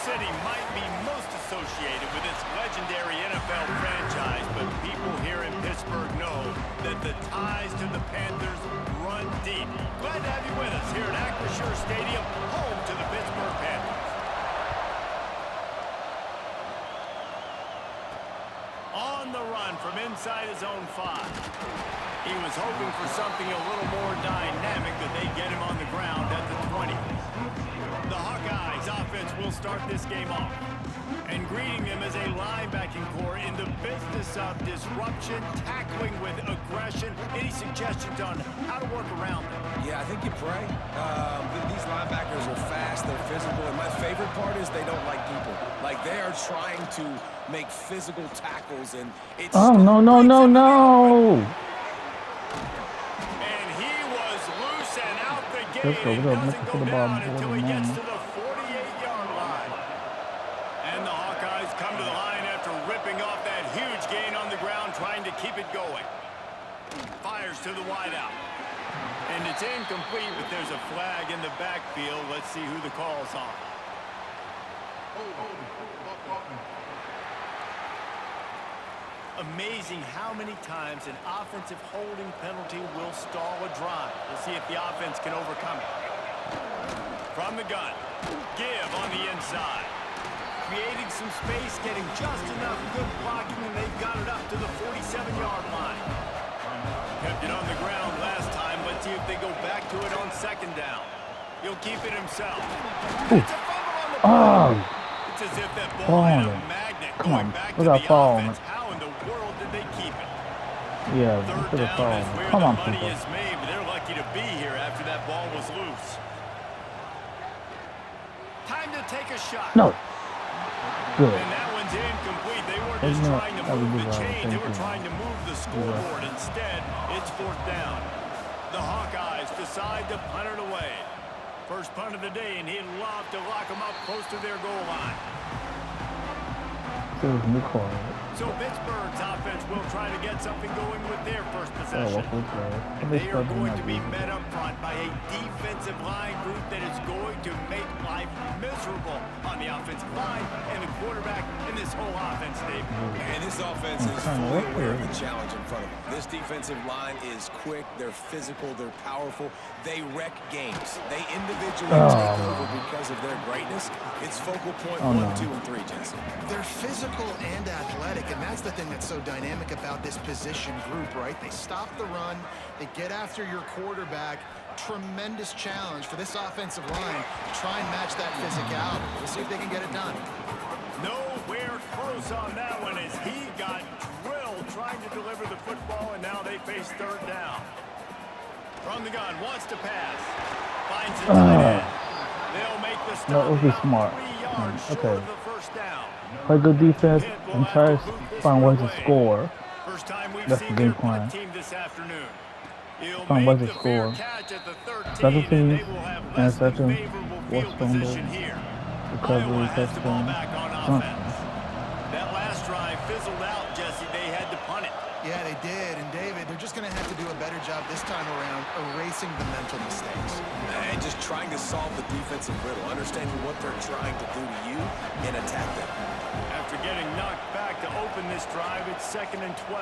City might be most associated with its legendary NFL franchise, but people here in Pittsburgh know that the ties to the Panthers run deep. Glad to have you with us here at Acrisure Stadium, home to the Pittsburgh Panthers. On the run from inside his own 5. He was hoping for something a little more dynamic, but they get him on the ground at the 20. The Hawkeyes offense will start this game off. And greeting them as a linebacking core in the business of disruption, tackling with aggression. Any suggestions on how to work around them? Yeah, I think you pray. These linebackers are fast, they're physical, and my favorite part is they don't like people. Like, they are trying to make physical tackles, and it's... Oh, no. And he was loose and out the gate. Let's go. It doesn't go down until he gets to Let's the 48-yard line. And the Hawkeyes come to the line after ripping off that huge gain on the ground, trying to keep it going. Fires to the wideout. And it's incomplete, but there's a flag in the backfield. Let's see who the call's on. Amazing how many times an offensive holding penalty will stall a drive. We'll see if the offense can overcome it. From the gun, give on the inside. Creating some space, getting just enough good blocking, and they've got it up to the 47-yard line. Kept it on the ground last time. Let's see if they go back to it on second down. He'll keep it himself. It's a fumble on the ball. It's as if that ball had a magnet going back to the offense. How in the world did they keep it? Yeah, third down is where the money is made, but they're lucky to be here after that ball was loose. Time to take a shot. No. Good. And that one's incomplete. They weren't just trying to move the chain. They were trying to move the scoreboard. Instead, it's fourth down. The Hawkeyes decide to punt it away. First punt of the day, and he'd love to lock them up close to their goal line. So Pittsburgh's offense will try to get something going with their first possession. And they are going to be met up front by a defensive line group that is going to make life miserable on the offensive line and the quarterback in this whole offense, Dave. And this offense is fully aware of the challenge in front of them. This defensive line is quick, they're physical, they're powerful. They wreck games. They individually take over because of their greatness. It's focal point 1, 2, and 3, Jesse. They're physical and athletic, and that's the thing that's so dynamic about this position group, right? They stop the run, they get after your quarterback. Tremendous challenge for this offensive line to try and match that physicality. We'll see if they can get it done. Nowhere close on that one as he got drilled trying to deliver the football, and now they face third down. From the gun, wants to pass. Finds the tight end. They'll make the stop. That would be smart. 3 yards short of the first down. Play good defense and try to find ways to score. First time we've That's the seen game their plan. team this afternoon. He'll Find make ways the to fair score. catch at the 13, Special and teams, they will have less than interception, favorable forced field fumble, position here. recovery, Iowa has the ball touchdown, back on something. offense. That last drive fizzled out, Jesse. They had to punt it. Yeah, they did. And David, they're just going to have to do a better job this time around erasing the mental mistakes. And just trying to solve the defensive riddle, understanding what they're trying to do to you and attack them. After getting knocked back to open this drive, it's 2nd and 12.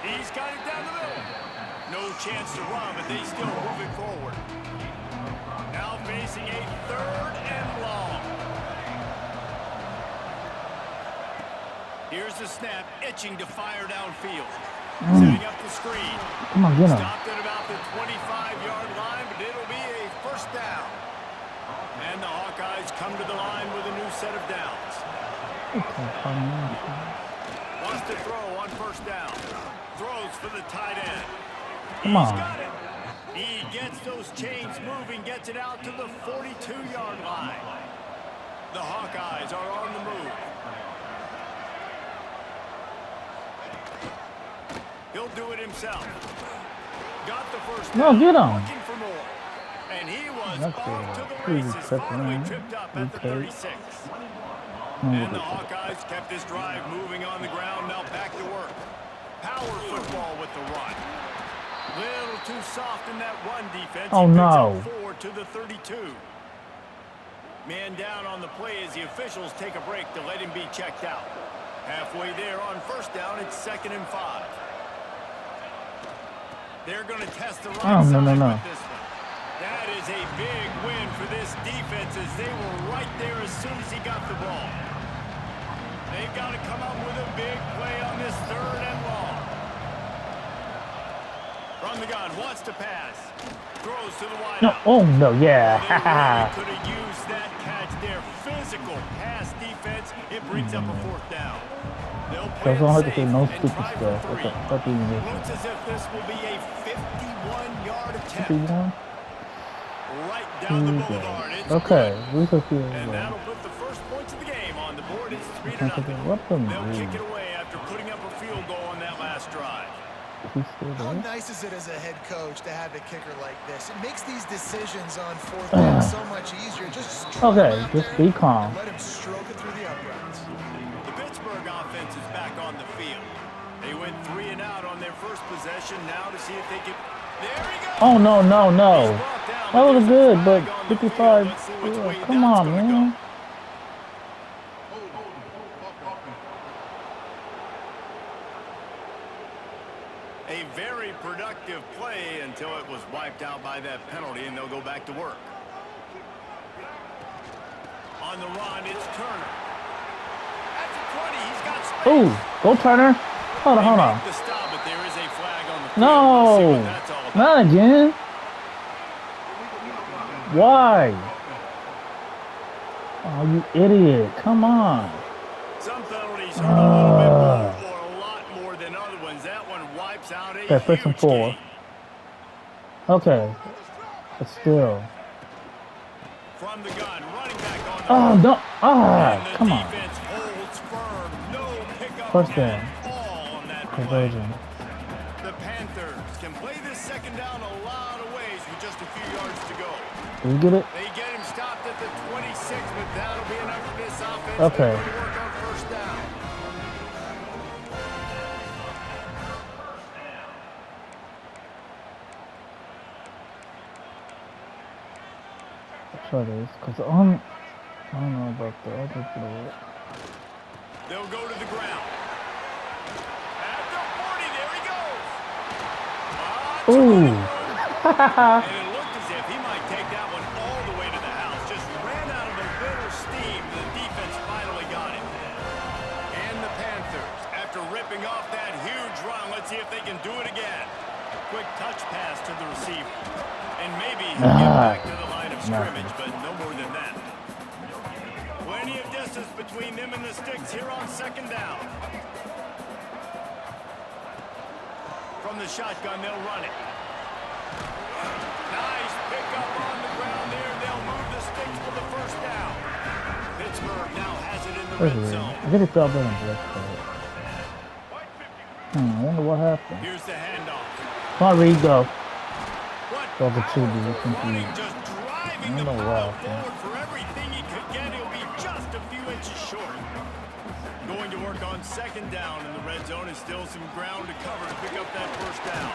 He's got it down the middle. No chance to run, but they still move it forward. Now facing a 3rd and long. Here's the snap, itching to fire downfield. Setting up the screen. Come on, get him. Stopped at about the 25-yard line, but it'll be a first down. And the Hawkeyes come to the line with a new set of downs. Wants to throw on first down. Throws for the tight end. Come on. He's got it. He gets those chains moving, gets it out to the 42-yard line. The Hawkeyes are on the move. He'll do it himself. Got the first down. No, get him. Looking for more. And he was That's off to good. the Please races. accept Finally him. tripped up at the Okay. 36. And the Hawkeyes kept this drive moving on the ground. Now back to work. Power football with the run. Little too soft in that run defense. Oh, He picks no. up 4 to the 32. Man down on the play as the officials take a break to let him be checked out. Halfway there on first down, it's 2nd and 5. They're going to test the right side with this one. That is a big win for this defense as they were right there as soon as he got the ball. They've got to come up with a big play on this 3rd and long. From the gun, wants to pass. Throws to the wide out. Oh, no, yeah. They really could have used that catch there. Physical pass defense. It brings up a 4th down. They'll play it safe and try for 3. Looks as if this will be a 51-yard attempt. Right down the boulevard. It's okay, we can see it. and that'll put the first points of the game on the board. It's 3-0. They'll kick it away after putting up a field goal on that last drive. How nice is it as a head coach to have a kicker like this? It makes these decisions on 4th down so much easier. Just be calm. Let him stroke it through the uprights. The Pittsburgh offense is back on the field. They went 3 and out on their first possession. Now to see if they can. There he goes. Oh, no. That was good, but 55. Come on, man. A very productive play until it was wiped out by that penalty, and they'll go back to work. On the run, it's Turner. At the 20, he's got space. Ooh, go Turner. Hold on. The stop, but there is a flag on the field. No, Let's see what that's all about. not again. Why? Oh, you idiot. Come on. Some penalties hurt a little bit more or a lot more than other ones. That one wipes out a Okay, 1st and huge 4. game. Okay, but still. From the gun, running back on the Oh, run. don't. And the Come on. defense holds firm. No pickup 1st down. at all on that play. Conversion. The Panthers can play this 2nd down a lot of ways with just a few yards to go. Did you get it? They get him stopped at the 26, but that'll be enough for this offense. Okay. They're going to work on 1st down. Try this, because I don't know about the other play. They'll go to the ground. At the 40, there he goes. Ooh. And it looked as if he might take that one all the way to the house. Just ran out of a bit of steam. The defense finally got him. And the Panthers, after ripping off that huge run, let's see if they can do it again. Quick touch pass to the receiver. And maybe he'll get back to the line of scrimmage, but no more than that. Plenty of distance between them and the sticks here on 2nd down. From the shotgun, they'll run it. Nice pickup on the ground there. They'll move the sticks for the 1st down. Pittsburgh now has it in the red zone. I get it fell down and black play. I wonder what happened. Here's the handoff. Come on, Reed, go. What Well, the two power do you for think running, he- just driving I the don't know ball what, forward for everything he could get. He'll be just a few inches short. Going to work on 2nd down in the red zone is still some ground to cover to pick up that 1st down.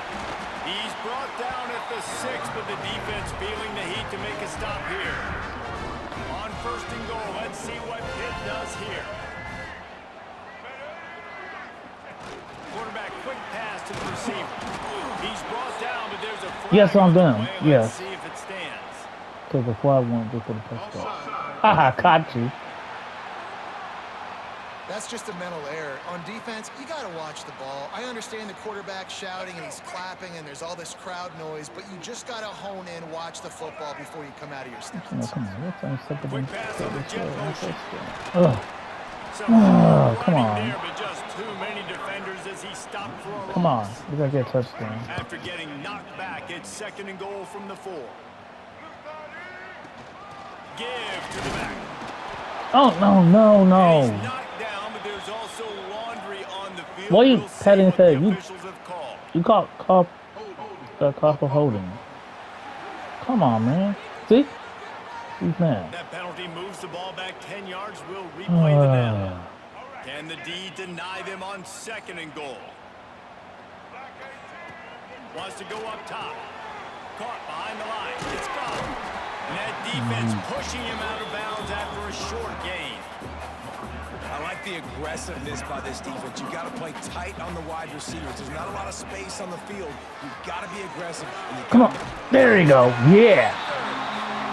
He's brought down at the 6, but the defense feeling the heat to make a stop here. On 1st and goal, let's see what Pitt does here. Quarterback, quick pass to the receiver. He's brought down, but there's a flag Yes, I'm on the done. play. Yes. Let's see if it stands. Because the flag won't go for the touchdown. Haha, caught you. That's just a mental error. On defense, you got to watch the ball. I understand the quarterback shouting and he's clapping and there's all this crowd noise, but you just got to hone in, watch the football before you come out of your stance. Come on, let's unstep Quick pass on the jet motion. Ugh. Somehow come running on. there, but just too many defenders as he stopped for a Come on, loss. we gotta get a touchdown. After getting knocked back, it's 2nd and goal from the 4. Give to the back. Oh, no. He's knocked down, but there's also laundry on the field. Why are you We'll see patting his what the head? You- officials have called. You caught for holding. Come on, man. See? He's mad. That penalty moves the ball back 10 yards. We'll replay the down. Can the D deny them on 2nd and goal? Wants to go up top. Caught behind the line. It's gone. And that defense pushing him out of bounds after a short gain. I like the aggressiveness by this defense. You've got to play tight on the wide receivers. There's not a lot of space on the field. You've got to be aggressive. And Come on. There you go. Yeah.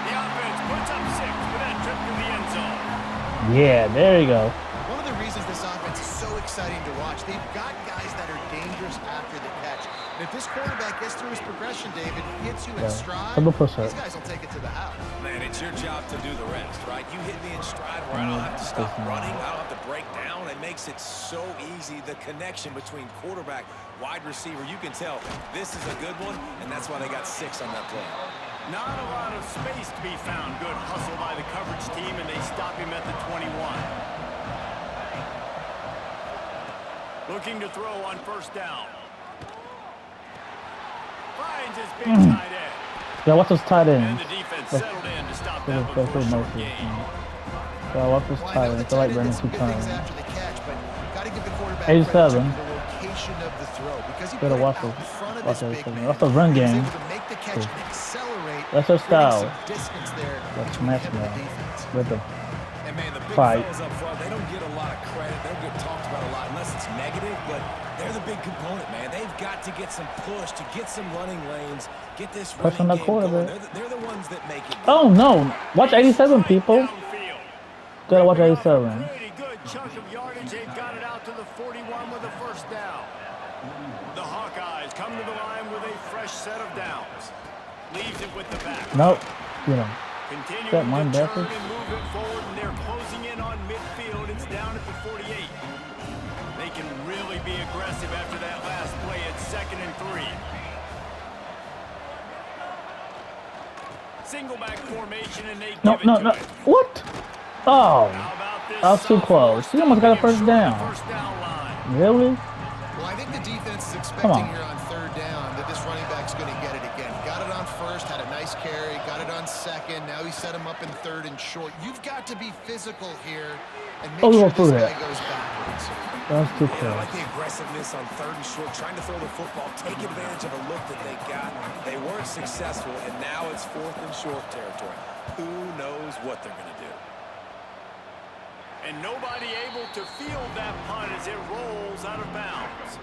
The offense puts up 6 for that trip to the end zone. Yeah, there you go. One of the reasons this offense is so exciting to watch, they've got guys that are dangerous after the catch. And if this quarterback gets through his progression, David, hits you in stride, Double push these up. guys will take it to the house. Man, it's your job to do the rest, right? You hit me in stride where I don't have to stop running. I don't have to break down. It makes it so easy. The connection between quarterback, wide receiver, you can tell this is a good one, and that's why they got 6 on that play. Not a lot of space to be found. Good hustle by the coverage team, and they stop him at the 21. Looking to throw on first down. Finds his big tight end. Yeah, watch those tight And ends. the defense settled in to stop that That's before a short mostly. gain. Yeah, watch those Well, I tight know the ends. I like tight end running did some 2 good things times. after the catch, but got to give the quarterback 87. credit for the location of the throw because he Better put it watch out this. in front of Watch this this. big man. That's the run He was game. able to make the catch and accelerate. That's their creating style. some distance there That's between match him and the now. defense. With them. And man, the big Fight. fellas up front, they don't get a lot of credit. They don't get talked about a lot unless it's negative, but they're the big component, man. They've got to get some push, to get some running lanes, get this Push on running the game going. quarterback. They're the ones that make it. Oh, no. Watch 87, people. Downfield. Gotta watch Ripping off a 87. pretty good chunk of yardage. They've got it out to the 41 with a first down. The Hawkeyes come to the line with a fresh set of downs. Leaves it with the back. Nope. You know. Continuing That mine to turn backwards? and move it forward, and they're closing in on midfield. It's down at the 48. They can really be aggressive after that last play at 2nd and 3. Single back formation, and they No, give no, it to no. it. What? Oh. How about this I was too sophomore close. He almost got a stopping first him down. short of the first down line. Really? Well, I think the defense is Come expecting on. here on 3rd down that this running back's going to get it again. Got it on first, had a nice carry, got it on 2nd. Now he set him up in 3rd and short. You've got to be physical here and make Oh, we sure went through this guy that. goes backwards. That was too Yeah, I close. like the aggressiveness on 3rd and short, trying to throw the football, take advantage of a look that they got. They weren't successful, and now it's 4th and short territory. Who knows what they're going to do? And nobody able to field that punt as it rolls out of bounds.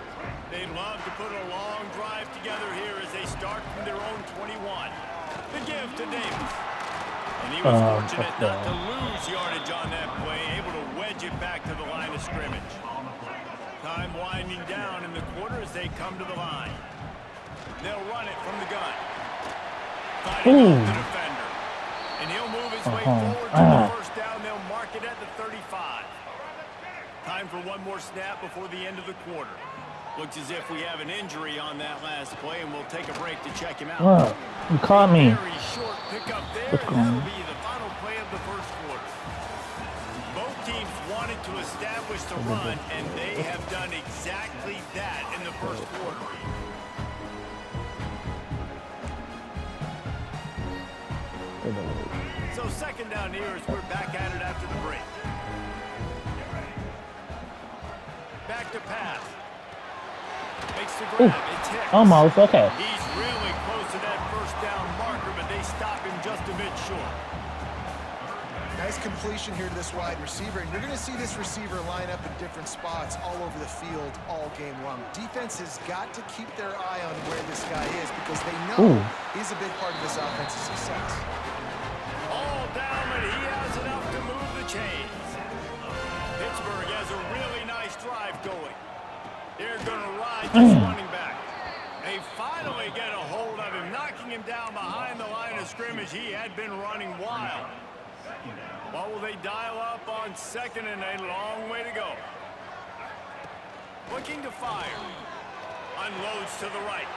They'd love to put a long drive together here as they start from their own 21. The give to Davis. And he was fortunate not to lose yardage on that play, able to wedge it back to the line of scrimmage. Time winding down in the quarter as they come to the line. They'll run it from the gun. Fighting off the defender. And he'll move his way forward to the first down. They'll mark it at the 35. Time for one more snap before the end of the quarter. Looks as if we have an injury on that last play, and we'll take a break to check him out. Wow. You caught me. Very short pickup there, What's and going that'll on? be the final play of the first quarter. Both teams wanted to establish the run, and they have done exactly that in the first quarter. So 2nd down here as we're back at it after the break. Back to pass. Makes the grab. It's Hicks. Almost. Okay. He's really close to that first down marker, but they stop him just a bit short. Nice completion here to this wide receiver, and you're going to see this receiver line up in different spots all over the field all game long. Defense has got to keep their eye on where this guy is because they know he's a big part of this offensive success. All down, but he has enough to move the chains. Pittsburgh has a really nice drive going. They're going to ride this running back. They finally get a hold of him, knocking him down behind the line of scrimmage. He had been running wild. What will they dial up on 2nd and a long way to go? Looking to fire. Unloads to the right.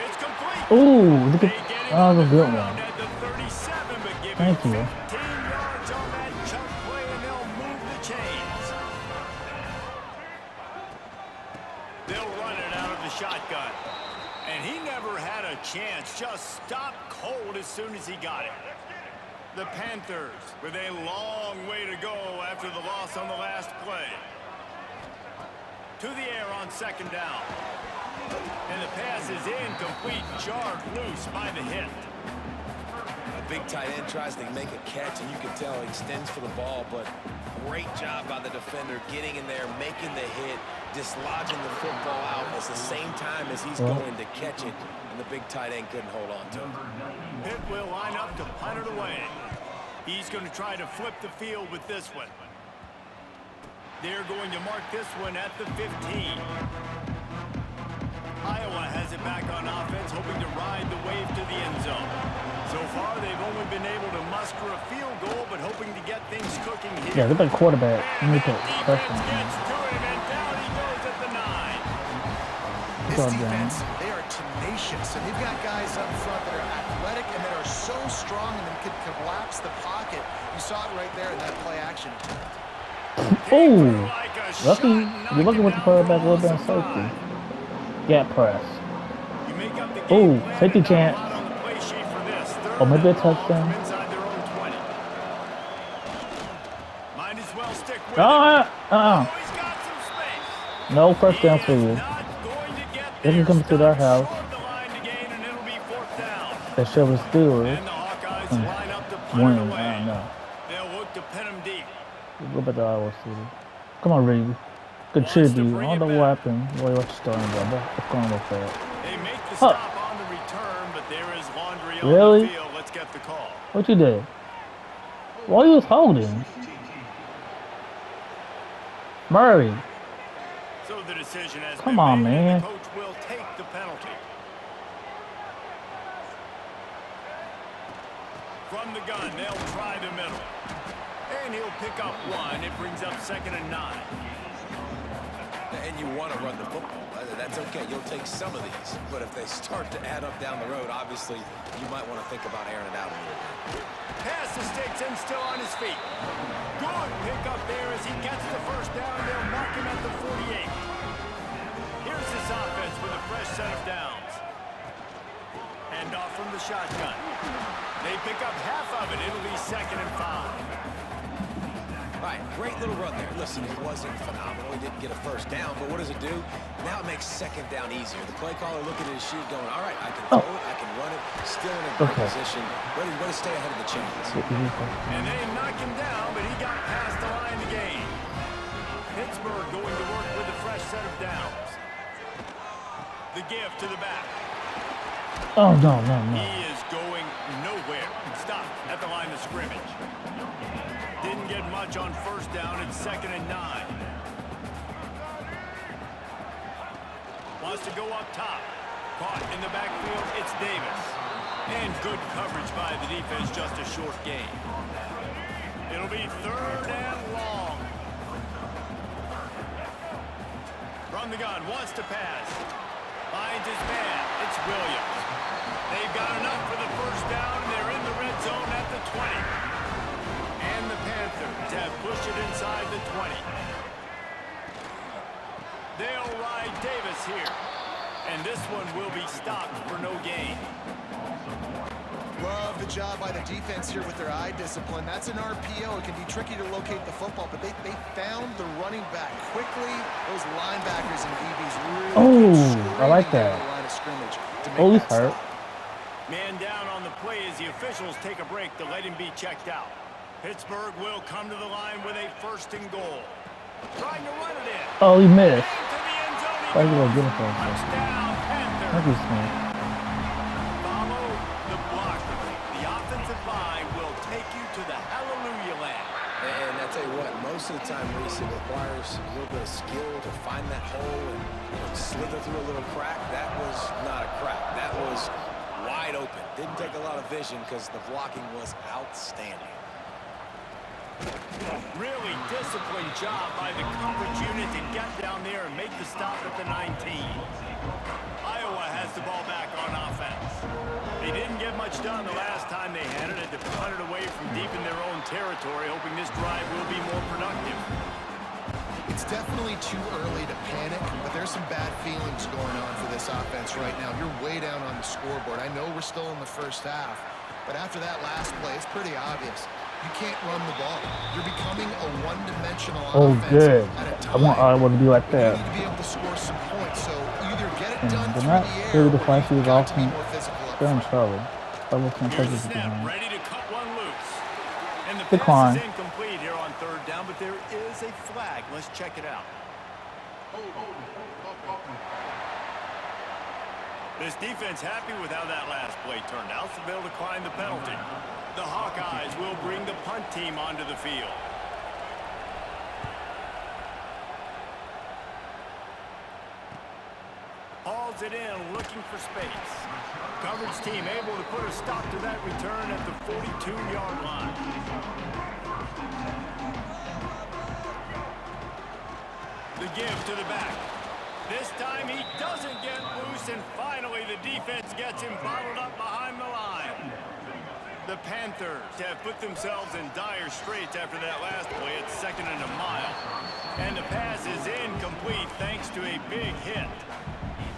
It's complete. Ooh, look They at get it that on was a the good ground one. at the 37, but give Thank him you. 15 yards on that chunk play, and they'll move the chains. They'll run it out of the shotgun. And he never had a chance. Just stopped cold as soon as he got it. The Panthers with a long way to go after the loss on the last play. To the air on 2nd down. And the pass is incomplete, jarred loose by the hit. big tight end tries to make a catch, and you can tell he extends for the ball, but great job by the defender getting in there, making the hit, dislodging the football out at the same time as he's going to catch it, and the big tight end couldn't hold on to him. Pitt will line up to punt it away. He's going to try to flip the field with this one. They're going to mark this one at the 15. Iowa has it back on offense, hoping to ride the wave to the end zone. So far, they've only been able to muster a field goal, but hoping to get things cooking here. Yeah, they're the quarterback. And You need to defense pressure gets him. to him, and down he goes at the 9. This Well done. defense, they are tenacious, and they've got guys up front that are athletic and that are so strong and can collapse the pocket. You saw it right there in that play action. Oh, Like a shot, lucky. You're looking with the quarterback a little bit in almost a safety. five. Gap press. You make up the Oh, game plan safety and not a chance. lot on the play sheet for this. Third Oh, maybe a and long touchdown. from inside their own 20. Might as well stick with it. Oh, Oh, he's got some space. no first down for He is you. not going to get They can there. come to their Stops house. short of the line to gain, and it'll be 4th down. That show was Steelers. And the Hawkeyes line up to punt Win. it I away. don't know. They'll look to pin him deep. Go back to Iowa City. Come on, Reed. Contribute. I don't know what happened. What you starting about? What's going on with that? They make the Huh. stop on the return, but there is laundry on Really? the field. Let's get the call. What you did? What you was holding? Murray. So the decision has Come been on, made, and man. the coach will take the penalty. From the gun, they'll try the middle. And he'll pick up one. It brings up 2nd and 9. And you want to run the football. That's okay. You'll take some of these. But if they start to add up down the road, obviously, you might want to think about airing it out a little bit. Pass to Sticks and still on his feet. Good pick up there as he gets the first down. They'll mark him at the 48. Here's this offense with a fresh set of downs. And off from the shotgun. They pick up half of it. It'll be 2nd and 5. All right, great little run there. Listen, it wasn't phenomenal. He didn't get a first down, but what does it do? Now it makes 2nd down easier. The play caller looking at his sheet going, all right, I can throw it, I can run it, still in a great position, ready to stay ahead of the chains. And they knock him down, but he got past the line to gain. Pittsburgh going to work with a fresh set of downs. The give to the back. Oh, no. He is going nowhere. Stop at the line of scrimmage. Didn't get much on first down. It's 2nd and 9. Wants to go up top. Caught in the backfield. It's Davis. And good coverage by the defense. Just a short gain. It'll be 3rd and long. From the gun. Wants to pass. Finds his man. It's Williams. They've got enough for the first down, and they're in the red zone at the 20. And the Panthers have pushed it inside the 20. They'll ride Davis here. And this one will be stopped for no gain. Love the job by the defense here with their eye discipline. That's an RPO. It can be tricky to locate the football, but they found the running back quickly. Those linebackers and DBs really I like down that. the line of scrimmage to make Oh, he's that hurt. stop. Man down on the play as the officials take a break to let him be checked out. Pittsburgh will come to the line with a 1st and goal. Trying to run it in. Oh, he missed. Into the end zone he Why you gonna goes. get it for him? Touchdown, Panthers. Thank you, Smith. Follow the blocker. The offensive line will take you to the hallelujah land. And I tell you what, most of the time, Reese, it requires a little bit of skill to find that hole and slither through a little crack. That was not a crack. That was wide open. Didn't take a lot of vision because the blocking was outstanding. Really disciplined job by the coverage unit to get down there and make the stop at the 19. Iowa has the ball back on offense. They didn't get much done the last time they had it. They punted away from deep in their own territory, hoping this drive will be more productive. It's definitely too early to panic, but there's some bad feelings going on for this offense right now. You're way down on the scoreboard. I know we're still in the first half, but after that last play, it's pretty obvious. You can't run the ball. You're becoming a one-dimensional offense Good. at a I time. want Iowa to be like You that. need to be able to score some points, so either get it done They're through not the air really or the flashiest you've got to be offense. more physical up They're in front. trouble. Iowa can't take Here's it the snap, behind. ready to And the pass Decline. is incomplete here on third down, but there is a flag. Let's check it out. This defense happy with how that last play turned out, so they'll decline the penalty. The Hawkeyes will bring the punt team onto the field. Hauls it in, looking for space. Coverage team able to put a stop to that return at the 42-yard line. The give to the back. This time he doesn't get loose, and finally the defense gets him bottled up behind the line. The Panthers have put themselves in dire straits after that last play. It's 2nd and a mile. And the pass is incomplete thanks to a big hit.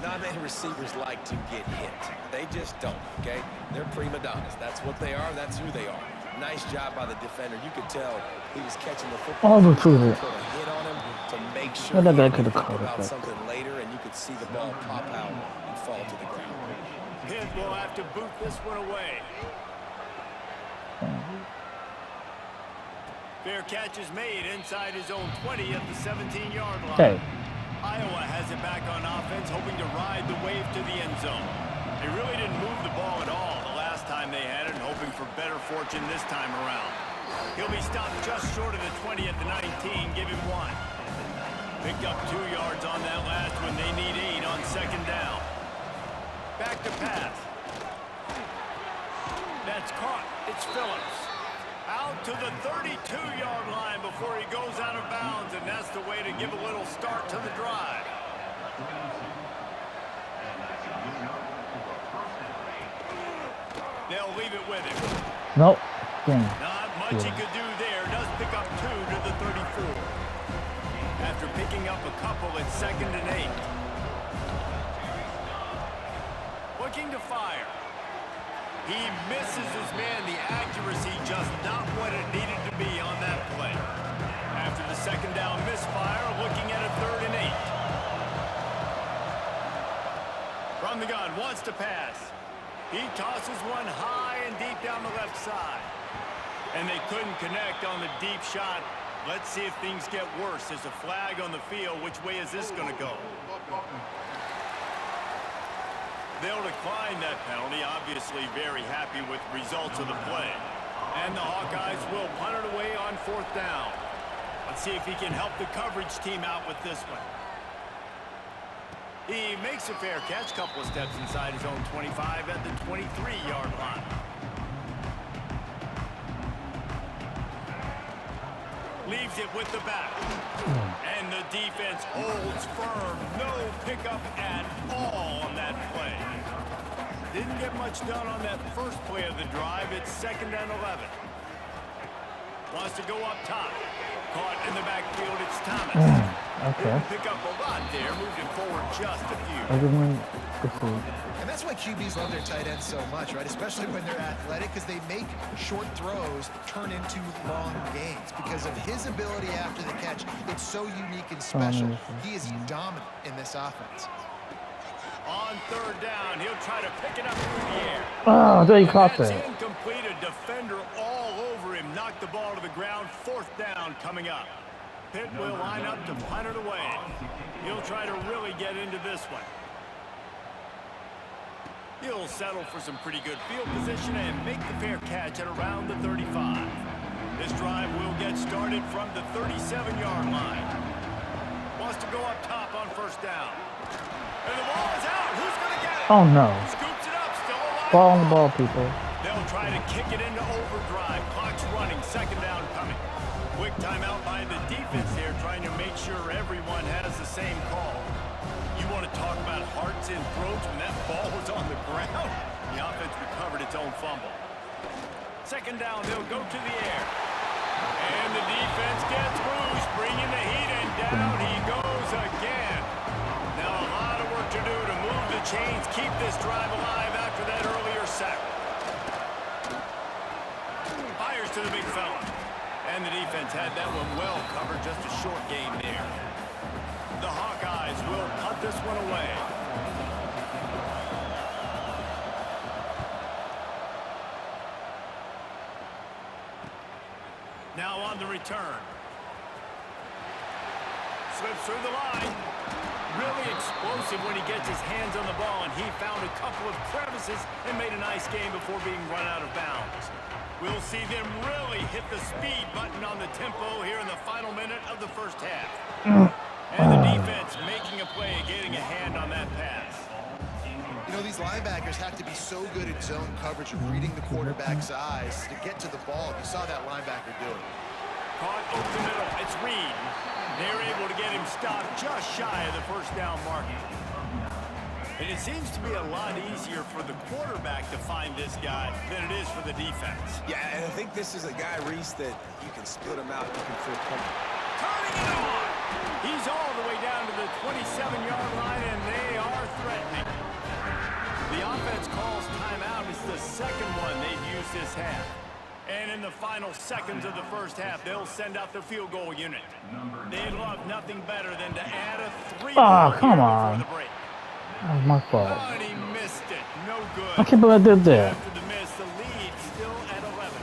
Not many receivers like to get hit. They just don't, okay? They're prima donnas. That's what they are. That's who they are. Nice job by the defender. You could tell he was catching the football. Oh, through it. Put a hit on him to make sure Yeah, that guy he could didn't have think caught it about back. something later, and you could see the ball pop out and fall to the ground. Pitt will have to boot this one away. Fair catch is made inside his own 20 at the 17-yard line. Okay. Iowa has it back on offense, hoping to ride the wave to the end zone. They really didn't move the ball at all the last time they had it, and hoping for better fortune this time around. He'll be stopped just short of the 20 at the 19, give him 1. Picked up 2 yards on that last one. They need 8 on 2nd down. Back to pass. That's caught. It's Phillips. Out to the 32-yard line before he goes out of bounds, and that's the way to give a little start to the drive. They'll leave it with him. Nope. Dang. Not much he could do there. Does pick up 2 to the 34. After picking up a couple, it's 2nd and 8. Looking to fire. He misses his man. The accuracy just not what it needed to be on that play. After the 2nd down misfire, looking at a 3rd and 8. From the gun, wants to pass. He tosses one high and deep down the left side. And they couldn't connect on the deep shot. Let's see if things get worse. There's a flag on the field. Which way is this going to go? They'll decline that penalty, obviously very happy with results of the play. And the Hawkeyes will punt it away on 4th down. Let's see if he can help the coverage team out with this one. He makes a fair catch, couple of steps inside his own 25 at the 23-yard line. Leaves it with the back. And the defense holds firm. No pickup at all on that play. Didn't get much done on that first play of the drive. It's 2nd and 11. Wants to go up top. Caught in the backfield. It's Thomas. Okay. Didn't pick up a lot there. Moved it forward just a few. And that's why QBs love their tight ends so much, right? Especially when they're athletic, because they make short throws turn into long gains. Because of his ability after the catch, it's so unique and special. He is dominant in this offense. On 3rd down, he'll try to pick it up through the air. Oh, there you caught That's that. incomplete. A defender all over him. Knocked the ball to the ground. 4th down coming up. Pitt will line up to punt it away. He'll try to really get into this one. He'll settle for some pretty good field position and make the fair catch at around the 35. This drive will get started from the 37-yard line. Wants to go up top on 1st down. And the ball is out. Who's going to get it? Oh no. Scoops it up. Still alive. Ball on the ball, people. They'll try to kick it into overdrive. Clock's running. 2nd down coming. Quick timeout by the defense there, trying to make sure everyone has the same call. You want to talk about hearts and throats when that ball was on the ground? The offense recovered its own fumble. 2nd down, they'll go to the air. And the defense gets loose, bringing the heat, and down he goes again. Now a lot of work to do to move the chains, keep this drive alive after that earlier sack. Fires to the big fella. And the defense had that one well covered, just a short game there. The Hawkeyes will punt this one away. now on the return. Slips through the line. Really explosive when he gets his hands on the ball, and he found a couple of crevices and made a nice game before being run out of bounds. We'll see them really hit the speed button on the tempo here in the final minute of the first half. And the defense making a play, getting a hand on that pass. You know, these linebackers have to be so good at zone coverage of reading the quarterback's eyes to get to the ball. You saw that linebacker do it. Caught over the middle. It's Reed. They're able to get him stopped just shy of the first down marker. And it seems to be a lot easier for the quarterback to find this guy than it is for the defense. Yeah, and I think this is a guy, Reese, that you can split him out. You can feel comfortable. Turning it on! He's all the way down to the 27-yard line, and they are threatening. The offense calls timeout. It's the second one they've used this half. And in the final seconds of the first half, they'll send out the field goal unit. They'd love nothing better than to add a 3-point come before on. the break. That was my fault. Oh, and he missed it. No good. I can't believe I did that. After the miss, the lead still at 11.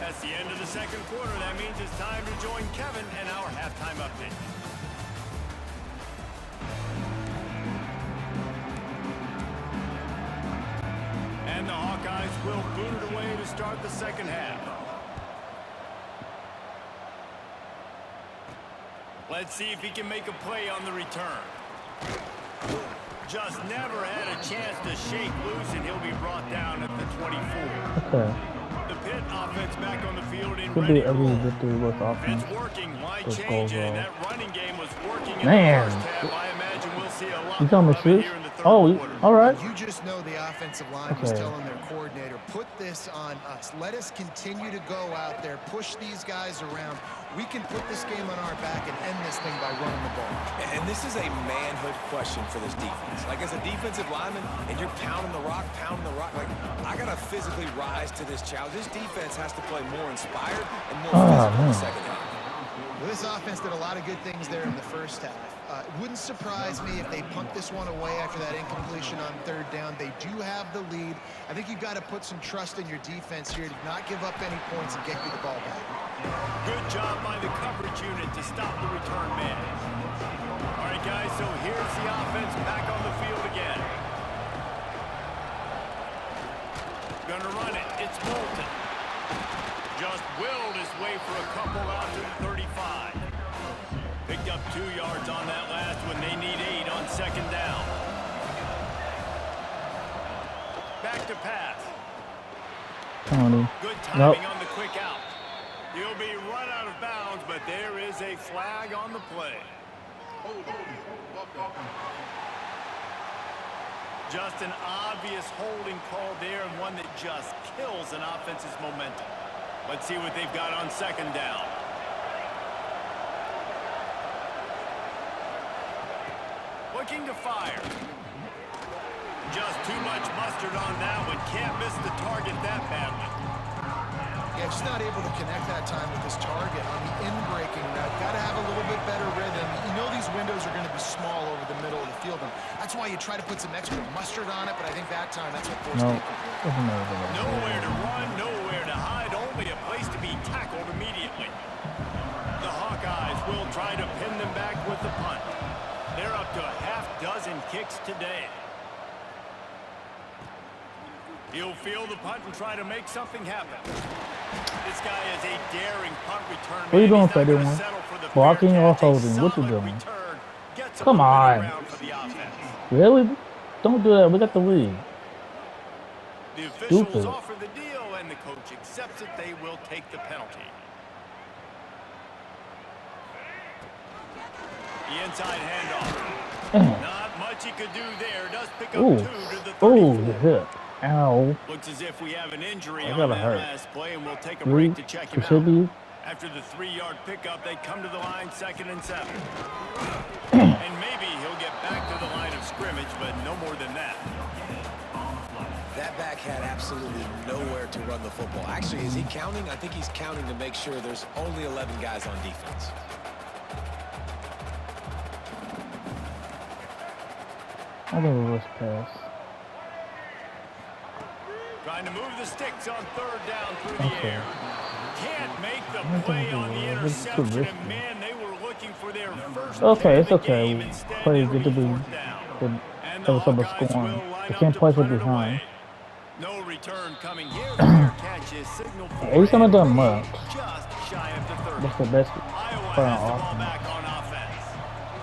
That's the end of the second quarter. That means it's time to join Kevin and our halftime update. And the Hawkeyes will boot it away to start the second half. Let's see if he can make a play on the return. Just never had a chance to shake loose, and he'll be brought down at the 24. Okay. The Pitt offense back on the field in Could ready be to every roll. victory with If offense. it's working, why Just change it? goes And well. that running game was working in Man. the first half. I imagine we'll see a lot You telling more me of it shoot? here in the third Oh, quarter. all right. You just know the offensive line was Okay. telling their coordinator, put this on us. Let us continue to go out there, push these guys around. We can put this game on our back and end this thing by running the ball. And this is a manhood question for this defense. Like, as a defensive lineman, and you're pounding the rock, like, I got to physically rise to this challenge. This defense has to play more inspired and more physical in the second half. Well, this offense did a lot of good things there in the first half. It wouldn't surprise me if they punt this one away after that incompletion on third down. They do have the lead. I think you've got to put some trust in your defense here to not give up any points and get you the ball back. Good job by the coverage unit to stop the return man. All right, guys, so here's the offense back on the field again. Gonna run it. It's Bolton. Just willed his way for a couple out to the 35. Picked up 2 yards on that last one. They need 8 on second down. Back to pass. Tony. Good timing on the quick out. He'll be run out of bounds, but there is a flag on the play. Just an obvious holding call there, and one that just kills an offense's momentum. Let's see what they've got on second down. Looking to fire. Just too much mustard on that one. Can't miss the target that badly. Yeah, just not able to connect that time with his target on the in-breaking route. Got to have a little bit better rhythm. You know these windows are going to be small over the middle of the field, and that's why you try to put some extra mustard on it, but I think that time that's what forced No. the incomplete. Doesn't matter. Nowhere to run, nowhere to hide, only a place to be tackled immediately. The Hawkeyes will try to pin them back with the punt. They're up to a half-dozen kicks today. He'll field the punt and try to make something happen. This guy is a daring punt return. What are you man. doing He's for, not gonna everyone? settle for the Blocking fair or catch. A holding? What you solid doing? return gets a Come little bit of on. ground for the offense. Really? Don't do that. We got the lead. The officials Stupid. offer the deal, and the coach accepts it. They will take the penalty. The inside handoff. Not much he could do there. Does pick up Ooh. 2 to the 34. Ooh, the hit. Ow. Looks as if we have an injury I on gotta that hurt. last play, and we'll take a 3 break to check him out. contribute. After the 3-yard pickup, they come to the line 2nd and 7. And maybe he'll get back to the line of scrimmage, but no more than that. That back had absolutely nowhere to run the football. Actually, is he counting? I think he's counting to make sure there's only 11 guys on defense. I think it was pass. Trying to move the sticks on 3rd down through the Okay. air. Can't make the play on the interception, and man, they were looking for their first Okay, it's pick of the okay. game. Instead, Play it'll good be to be fourth down. good. And the Have some Hawkeyes scoring. will line I up can't to play punt from it behind. away. No return coming here. The fair catch is signaled for. He's not done much. Just shy of the 30. What's the best Iowa for has the our ball offense? back on offense.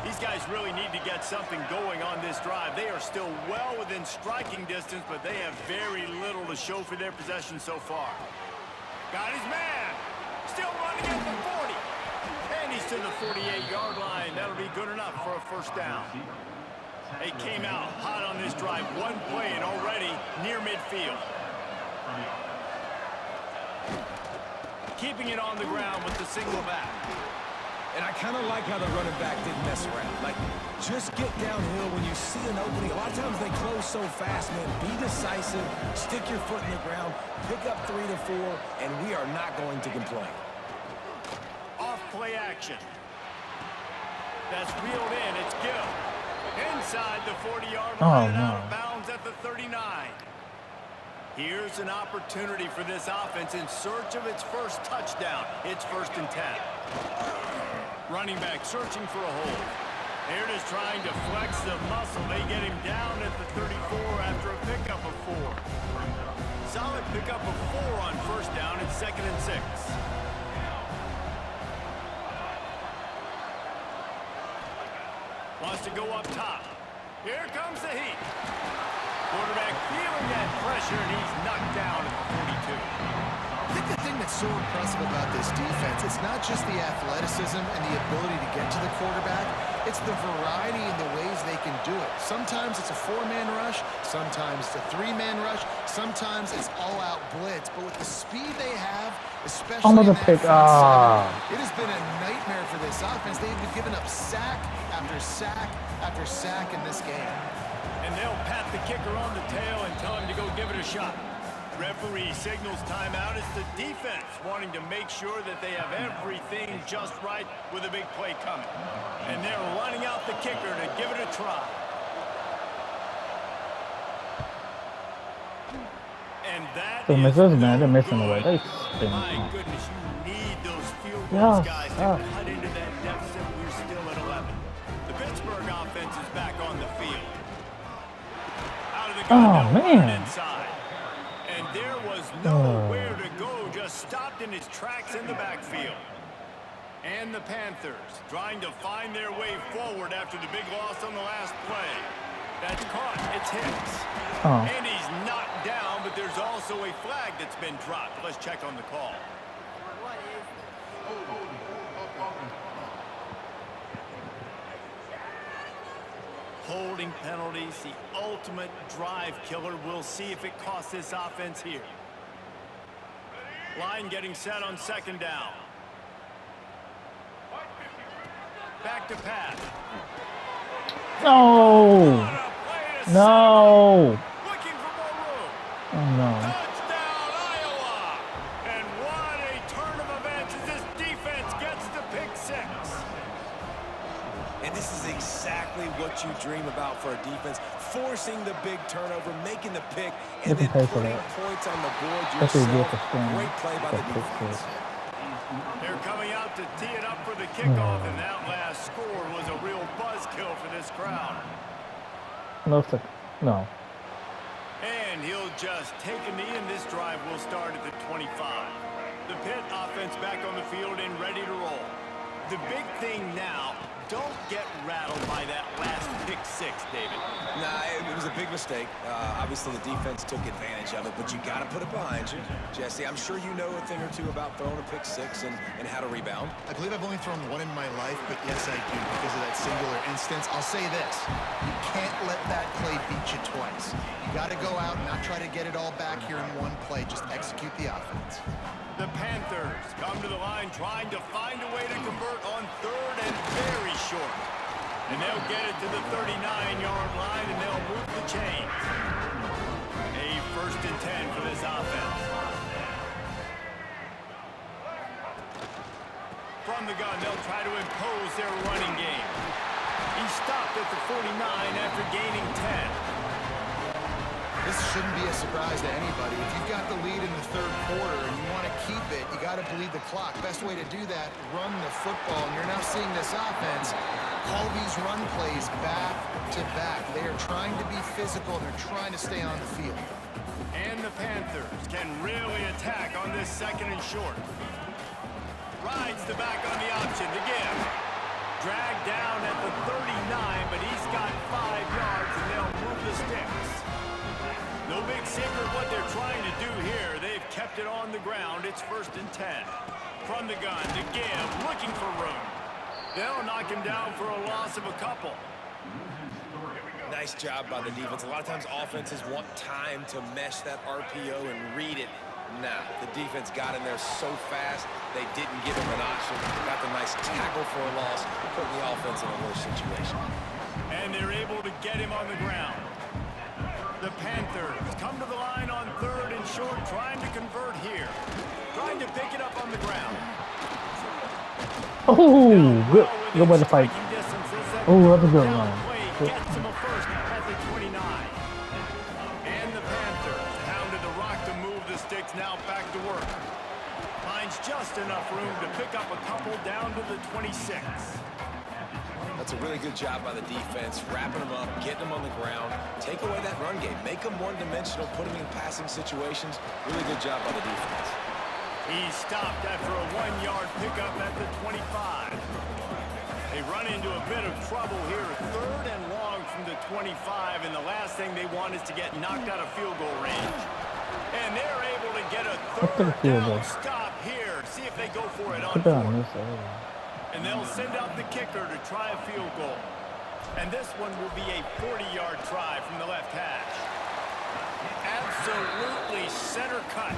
These guys really need to get something going on this drive. They are still well within striking distance, but they have very little to show for their possession so far. Got his man. Still running at the 40. And he's to the 48-yard line. That'll be good enough for a first down. They came out hot on this drive. One play and already near midfield. Keeping it on the ground with the single back. And I kind of like how the running back didn't mess around. Like, just get downhill when you see an opening. A lot of times they close so fast, man. Be decisive, stick your foot in the ground, pick up 3 to 4, and we are not going to complain. Off play action. That's reeled in. It's Gill. Inside the 40-yard line and out of bounds at the 39. Here's an opportunity for this offense in search of its first touchdown. It's 1st and 10. Running back searching for a hole. Here it is trying to flex the muscle. They get him down at the 34 after a pickup of 4. Solid pickup of 4 on first down. It's 2nd and 6. Wants to go up top. Here comes the heat. Quarterback feeling that pressure, and he's knocked down at the 42. I think the thing that's so impressive about this defense, it's not just the athleticism and the ability to get to the quarterback, it's the variety in the ways they can do it. Sometimes it's a 4-man rush, sometimes it's a 3-man rush, sometimes it's all-out blitz. But with the speed they have, especially in that front seven, it has been a nightmare for this offense. They've been giving up sack after sack after sack in this game. And they'll pat the kicker on the tail and tell him to go give it a shot. Referee signals timeout. It's the defense wanting to make sure that they have everything just right with a big play coming. And they're running out the kicker to give it a try. And that is they're missing away. They stink. My goodness, you need those field goals, guys, to cut into that deficit. We're still at 11. The Pittsburgh offense is back on the field. Out of the gun, man. Inside. And there was nowhere to go, just stopped in his tracks in the backfield. And the Panthers trying to find their way forward after the big loss on the last play. That's caught. It's Hicks. And he's knocked down, but there's also a flag that's been dropped. Let's check on the call. Holding penalties, the ultimate drive killer. We'll see if it costs this offense here. Line getting set on 2nd down. Back to pass. No! No! Looking for more room. Oh, no. Touchdown, Iowa! And what a turn of events as this defense gets the pick 6. And this is exactly what you dream about for a defense. Forcing the big turnover, making the pick, and then putting points on the board yourself. Great play by the defense. They're coming out to tee it up for the kickoff, and that last score was a real buzzkill for this crowd. No. And he'll just take a knee, and this drive will start at the 25. The Pitt offense back on the field and ready to roll. The big thing now, don't get rattled by that last pick 6, David. Nah, it was a big mistake. Obviously, the defense took advantage of it, but you got to put it behind you. Jesse, I'm sure you know a thing or two about throwing a pick 6 and how to rebound. I believe I've only thrown one in my life, but yes, I do because of that singular instance. I'll say this. You can't let that play beat you twice. You got to go out and not try to get it all back here in one play. Just execute the offense. The Panthers come to the line trying to find a way to convert on 3rd and very short. And they'll get it to the 39-yard line, and they'll move the chains. A 1st and 10 for this offense. From the gun, they'll try to impose their running game. He stopped at the 49 after gaining 10. This this shouldn't be a surprise to anybody. If you've got the lead in the third quarter and you want to keep it, you got to bleed the clock. Best way to do that, run the football. And you're now seeing this offense call these run plays back to back. They are trying to be physical, and they're trying to stay on the field. And the Panthers can really attack on this second and short. Rides the back on the option to give. Dragged down at the 39, but he's got 5 yards, and they'll move the sticks. No big secret what they're trying to do here. They've kept it on the ground. It's 1st and 10. From the gun to give, looking for room. They'll knock him down for a loss of a couple. Nice job by the defense. A lot of times offenses want time to mesh that RPO and read it. Nah, the defense got in there so fast, they didn't give him an option. Got the nice tackle for a loss, putting the offense in a worse situation. And they're able to get him on the ground. The Panthers come to the line on 3rd and short, trying to convert here. Trying to pick it up on the ground. Oh, good way to fight. Oh, that's a good one. Gets him a first at the 29. And the Panthers pounded the rock to move the sticks, now back to work. Finds just enough room to pick up a couple down to the 26. That's a really good job by the defense, wrapping them up, getting them on the ground, take away that run game, make them one-dimensional, put them in passing situations. Really good job by the defense. He's stopped after a 1-yard pickup at the 25. They run into a bit of trouble here, 3rd and long from the 25, and the last thing they want is to get knocked out of field goal range. And they're able to get a 3rd down stop here. See if they go for it on 4th. And they'll send out the kicker to try a field goal. And this one will be a 40-yard try from the left hash. Absolutely center cut.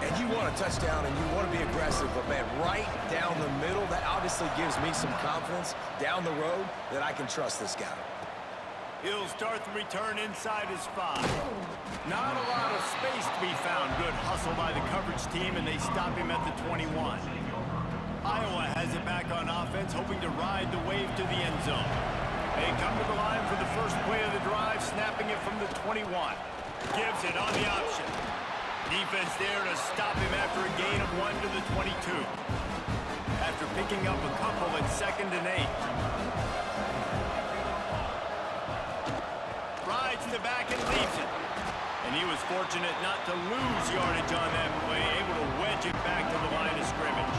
And you want a touchdown and you want to be aggressive, but man, right down the middle, that obviously gives me some confidence down the road that I can trust this guy. He'll start the return inside his 5. Not a lot of space to be found. Good hustle by the coverage team, and they stop him at the 21. Iowa has it back on offense, hoping to ride the wave to the end zone. They come to the line for the first play of the drive, snapping it from the 21. Gives it on the option. Defense there to stop him after a gain of 1 to the 22. After picking up a couple at 2nd and 8. Rides the back and leaves it. And he was fortunate not to lose yardage on that play, able to wedge it back to the line of scrimmage.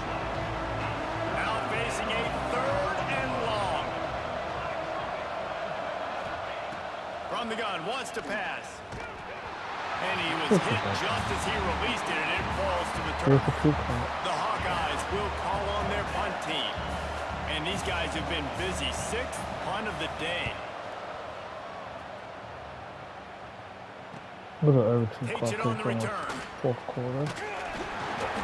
Now facing a 3rd and long. From the gun, wants to pass. And he was hit just as he released it, and it falls to the turf. The Hawkeyes will call on their punt team. And these guys have been busy. 6th punt of the day. Takes it on the return. 4th quarter.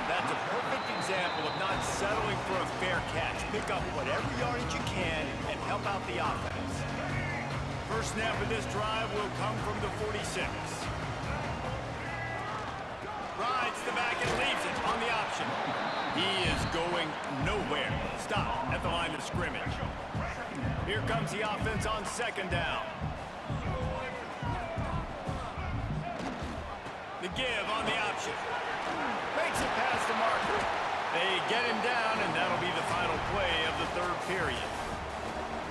That's a perfect example of not settling for a fair catch. Pick up whatever yardage you can and help out the offense. First snap of this drive will come from the 46. Rides the back and leaves it on the option. He is going nowhere. Stop at the line of scrimmage. Here comes the offense on 2nd down. The give on the option. Makes it past the marker. They get him down, and that'll be the final play of the 3rd period.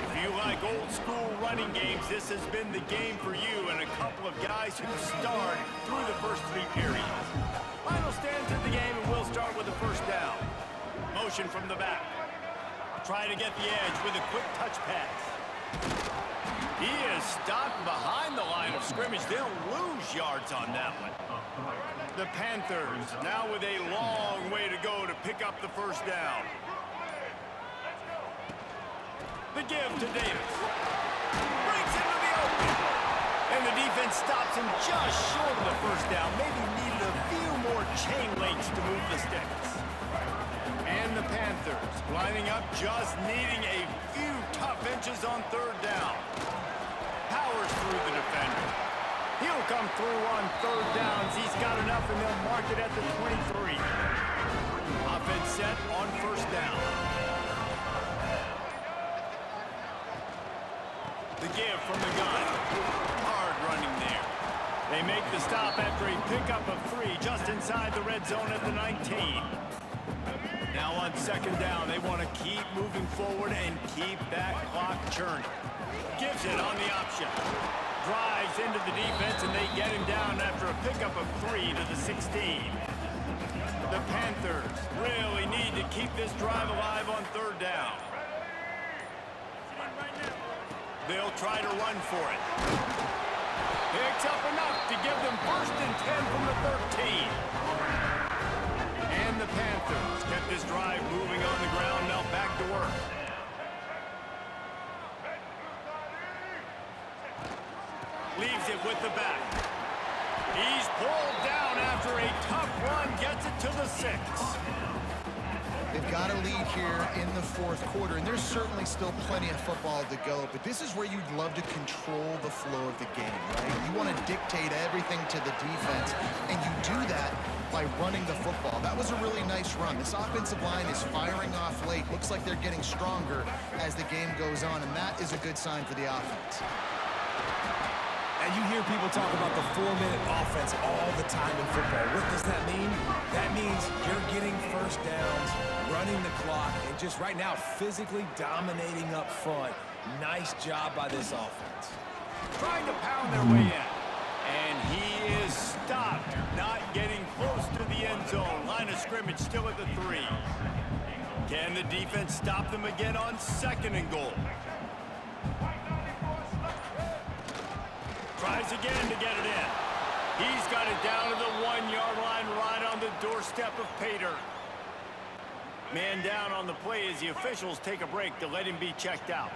If you like old school running games, this has been the game for you and a couple of guys who starred through the first 3 periods. Final stands in the game, and we'll start with the 1st down. Motion from the back. Try to get the edge with a quick touch pass. He is stopped behind the line of scrimmage. They'll lose yards on that one. The Panthers now with a long way to go to pick up the 1st down. The give to Davis. Breaks into the open. And the defense stops him just short of the 1st down. Maybe needed a few more chain links to move the sticks. And the Panthers lining up, just needing a few tough inches on 3rd down. Powers through the defender. He'll come through on 3rd downs. He's got enough, and they'll mark it at the 23. Offense set on 1st down. The give from the gun. Hard running there. make the stop after a pickup of 3 just inside the red zone at the 19. Now on second down, they want to keep moving forward and keep that clock churning. Gives it on the option. Drives into the defense, and they get him down after a pickup of 3 to the 16. The Panthers really need to keep this drive alive on third down. They'll try to run for it. Picks up enough to give them 1st and 10 from the 13. And the Panthers kept this drive moving on the ground. Now back to work. Leaves it with the back. He's pulled down after a tough run. Gets it to the 6. They've got a lead here in the 4th quarter, and there's certainly still plenty of football to go, but this is where you'd love to control the flow of the game, right? You want to dictate everything to the defense, and you do that by running the football. That was a really nice run. This offensive line is firing off late. Looks like they're getting stronger as the game goes on, and that is a good sign for the offense. And you hear people talk about the 4-minute offense all the time in football. What does that mean? That means you're getting first downs, running the clock, and just right now physically dominating up front. Nice job by this offense. Trying to pound their way in. And he is stopped, not getting close to the end zone. Line of scrimmage still at the 3. Can the defense stop them again on 2nd and goal? Tries again to get it in. He's got it down to the 1-yard line, right on the doorstep of Pater. Man down on the play as the officials take a break to let him be checked out.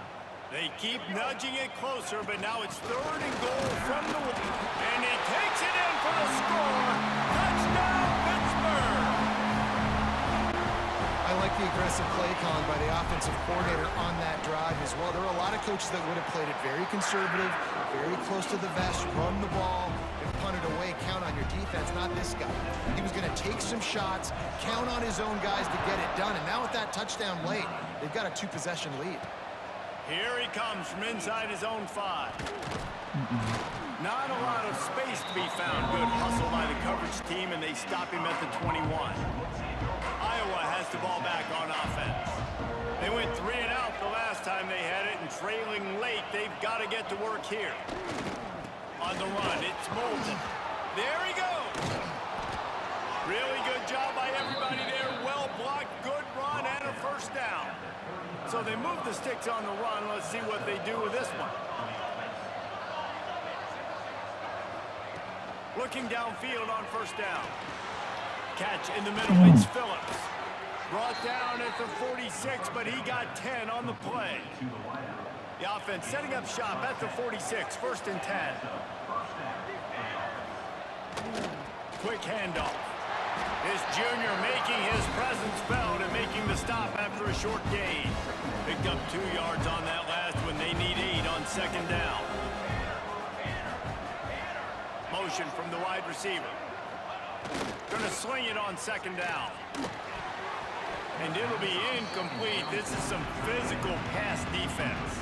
They keep nudging it closer, but now it's 3rd and goal from the... And he takes it in for the score. Touchdown, Pittsburgh! I like the aggressive play calling by the offensive coordinator on that drive as well. There are a lot of coaches that would have played it very conservative, very close to the vest, run the ball, and punt it away, count on your defense, not this guy. He was going to take some shots, count on his own guys to get it done, and now with that touchdown late, they've got a 2-possession lead. Here he comes from inside his own 5. Not a lot of space to be found. Good hustle by the coverage team, and they stop him at the 21. Iowa has the ball back on offense. They went 3 and out the last time they had it, and trailing late, they've got to get to work here. On the run, it's Moulton. There he goes. Really good job by everybody there. Well blocked, good run, and a 1st down. So they move the sticks on the run. Let's see what they do with this one. Looking downfield on 1st down. Catch in the middle, it's Phillips. Brought down at the 46, but he got 10 on the play. The offense setting up shop at the 46, 1st and 10. Quick handoff. This junior making his presence felt and making the stop after a short gain. Picked up 2 yards on that last when they need 8 on 2nd down. Motion from the wide receiver. Gonna sling it on 2nd down. And it'll be incomplete. This is some physical pass defense.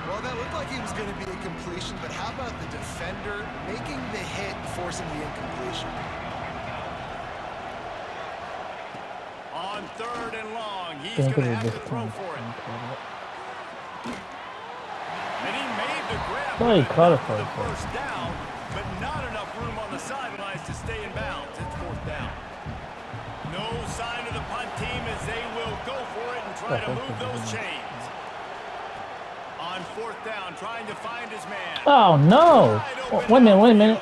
Well, that looked like he was going to be a completion, but how about the defender making the hit, forcing the incompletion? On 3rd and long, he's going to have to throw for it. And he made the grab Oh, he caught it for for the 1st down, but not enough room on the sidelines to stay in bounds. It's 4th down. No sign of the punt team as they will go for it and try to move those chains. On 4th down, trying to find his man. Oh, no. Oh, wait a minute.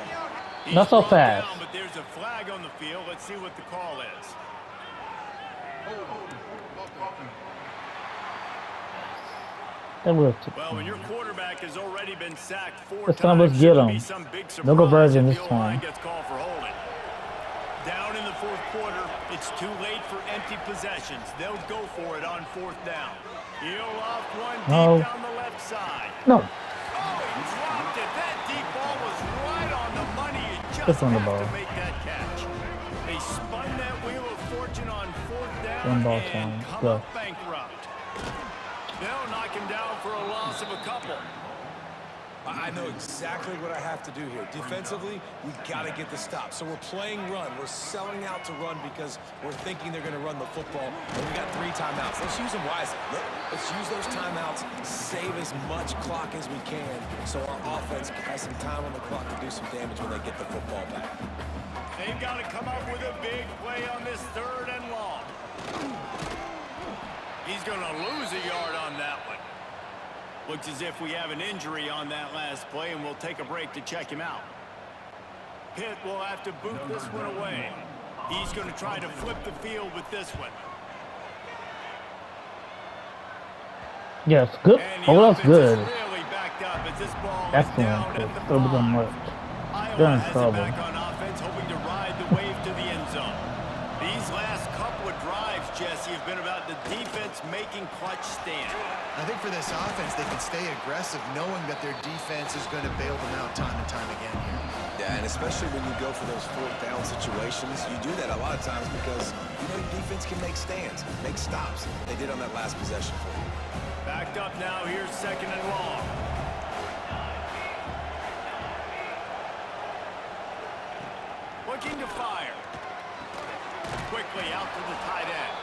Not so fast. Down, but there's a flag on the field. Let's see what the call is. Well, when your quarterback has already been sacked 4 This time, times, let's get him. No go version this time. Gets called for holding. Down in the 4th quarter, it's too late for empty possessions. They'll go for it on 4th down. He'll off one deep down the left side. No. Oh, he dropped it. That deep ball was right on the money. He just It's on the have ball. to make that catch. They spun that wheel of fortune on 4th down One ball and time. come Go. up bankrupt. They'll knock him down for a loss of a couple. I know exactly what I have to do here. Defensively, we got to get the stop. So we're playing run. We're selling out to run because we're thinking they're going to run the football. And we got 3 timeouts. Let's use them wisely. Let's use those timeouts, save as much clock as we can so our offense has some time on the clock to do some damage when they get the football back. They've got to come up with a big play on this 3rd and long. He's going to lose a yard on that one. Looks as if we have an injury on that last play, and we'll take a break to check him out. Pitt will have to boot this one away. He's going to try to flip the field with this one. Yes, good. And Oh, that's good. really backed up as this ball Excellent. is down at the 5. Much. Iowa They're in has trouble. it back on offense, hoping to ride the wave to the end zone. These last couple of drives, Jesse, have been about the defense making clutch stand. I think for this offense, they can stay aggressive knowing that their defense is going to bail them out time and time again here. Yeah, and especially when you go for those 4th down situations, you do that a lot of times because you know your defense can make stands, make stops. They did on that last possession for you. Backed up now, here's 2nd and long. Looking to fire. Quickly out to the tight end.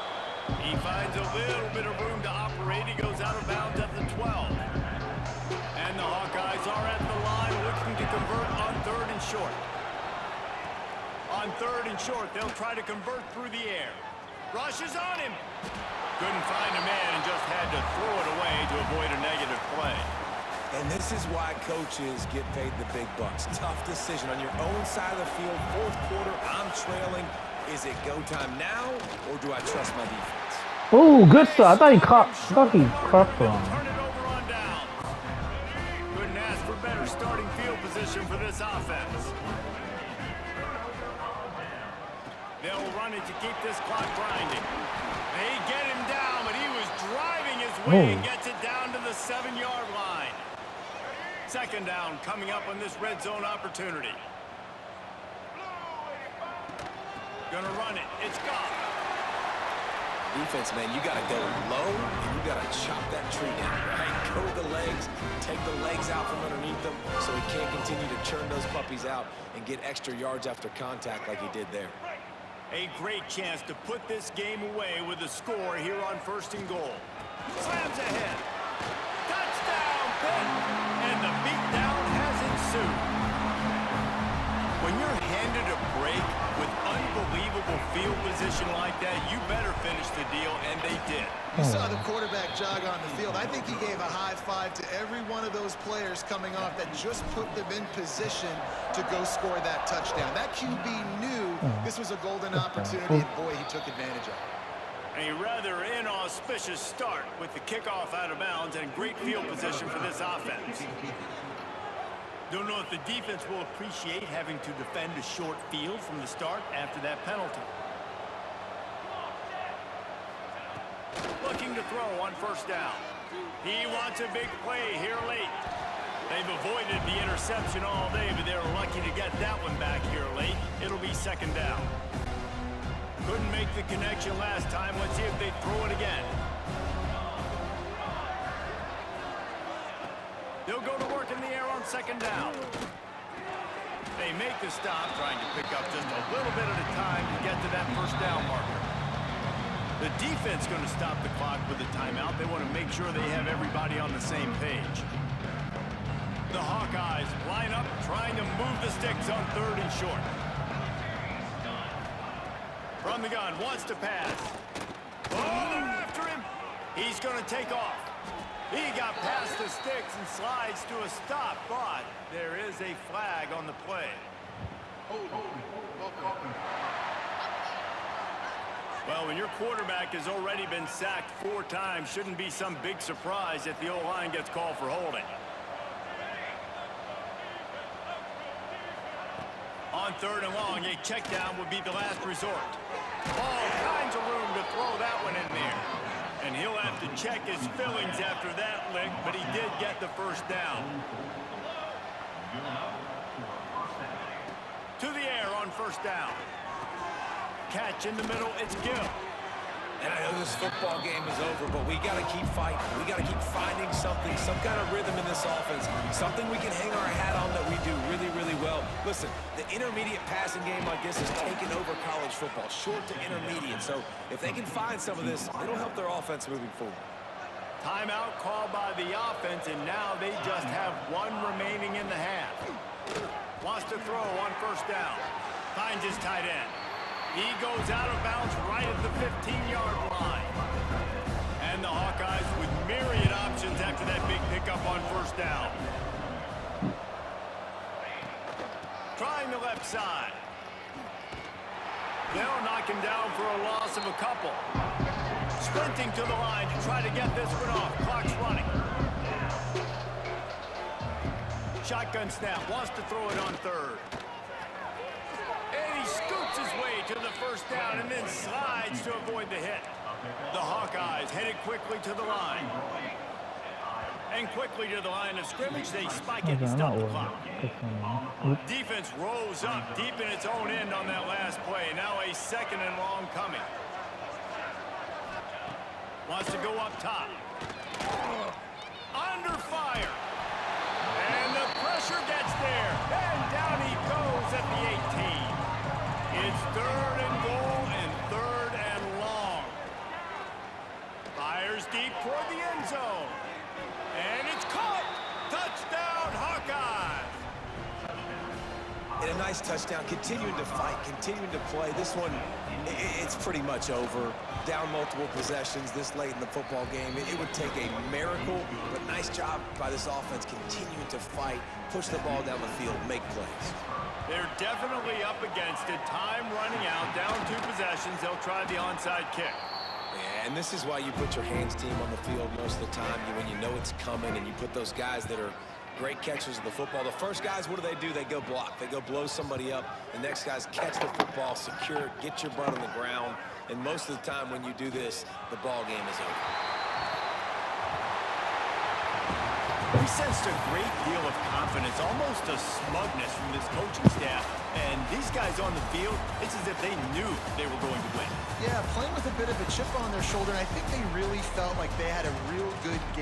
He finds a little bit of room to operate. He goes out of bounds at the 12. And the Hawkeyes are at the line looking to convert on 3rd and short. On 3rd and short, they'll try to convert through the air. Rushes on him. Couldn't find a man and just had to throw it away to avoid a negative play. And this is why coaches get paid the big bucks. Tough decision on your own side of the field. 4th quarter, I'm trailing. Is it go time now, or do I trust my defense? Oh, good shot. I thought he caught from. Turn it over on down. Couldn't ask for better starting field position for this offense. They'll run it to keep this clock grinding. They get him down, but he was driving his way and gets it down to the 7-yard line. 2nd down coming up on this red zone opportunity. Gonna run it. It's gone. Defense, man, you got to go low, and you got to chop that tree down, right? Go to the legs, take the legs out from underneath them so he can't continue to churn those puppies out and get extra yards after contact like he did there. A great chance to put this game away with a score here on 1st and goal. Slams ahead. Touchdown, Pitt! And the beatdown has ensued. When you're handed a break with unbelievable field position like that, you better finish the deal, and they did. You saw the quarterback jog on the field. I think he gave a high five to every one of those players coming off that just put them in position to go score that touchdown. That QB knew this was a golden opportunity, and boy, he took advantage of it. A rather inauspicious start with the kickoff out of bounds and great field position for this offense. Don't know if the defense will appreciate having to defend a short field from the start after that penalty. Looking to throw on 1st down. He wants a big play here late. They've avoided the interception all day, but they're lucky to get that one back here late. It'll be 2nd down. Couldn't make the connection last time. Let's see if they throw it again. They'll go to work in the air on 2nd down. They make the stop, trying to pick up just a little bit at a time to get to that 1st down marker. The defense going to stop the clock with a timeout. They want to make sure they have everybody on the same page. The Hawkeyes line up, trying to move the sticks on 3rd and short. From the gun, wants to pass. Oh, they're after him. He's going to take off. He got past the sticks and slides to a stop, but there is a flag on the play. Well, when your quarterback has already been sacked 4 times, shouldn't be some big surprise if the O-line gets called for holding. On 3rd and long, a check down would be the last resort. All kinds of room to throw that one in there. And he'll have to check his fillings after that lick, but he did get the 1st down. To the air on 1st down. Catch in the middle, it's Gill. And I know this football game is over, but we got to keep fighting. We got to keep finding something, some kind of rhythm in this offense, something we can hang our hat on that we do really, really well. Listen, the intermediate passing game like this has taken over college football, short to intermediate. So if they can find some of this, it'll help their offense moving forward. Timeout called by the offense, and now they just have one remaining in the half. Wants to throw on first down. Finds his tight end. He goes out of bounds right at the 15-yard line. And the Hawkeyes with myriad options after that big pickup on first down. Trying the left side. They'll knock him down for a loss of a couple. Sprinting to the line to try to get this one off. Clock's running. Shotgun snap. Wants to throw it on third. And he scoots his way to the first down and then slides to avoid the hit. The Hawkeyes headed quickly to the line. And quickly to the line of scrimmage, they spike it and stop the clock. Defense rolls up deep in its own end on that last play. Now a second and long coming. Wants to go up top. Under fire. And the pressure gets there. And down he goes at the 18. It's third and goal and third and long. Fires deep toward the end zone. And it's caught. Touchdown, Hawkeyes. And a nice touchdown, continuing to fight, continuing to play. This one, it's pretty much over. Down multiple possessions this late in the football game. It would take a miracle, but nice job by this offense continuing to fight, push the ball down the field, make plays. They're definitely up against it. Time running out, down 2 possessions. They'll try the onside kick. Yeah, and this is why you put your hands team on the field most of the time, when you know it's coming, and you put those guys that are great catchers of the football. The first guys, what do? They go block. They go blow somebody up. The next guys catch the football, secure it, get your butt on the ground. And most of the time when you do this, the ball game is over. We sensed a great deal of confidence, almost a smugness from this coaching staff. And these guys on the field, it's as if they knew they were going to win. Yeah, playing with a bit of a chip on their shoulder, and I think they really felt like they had a real good game.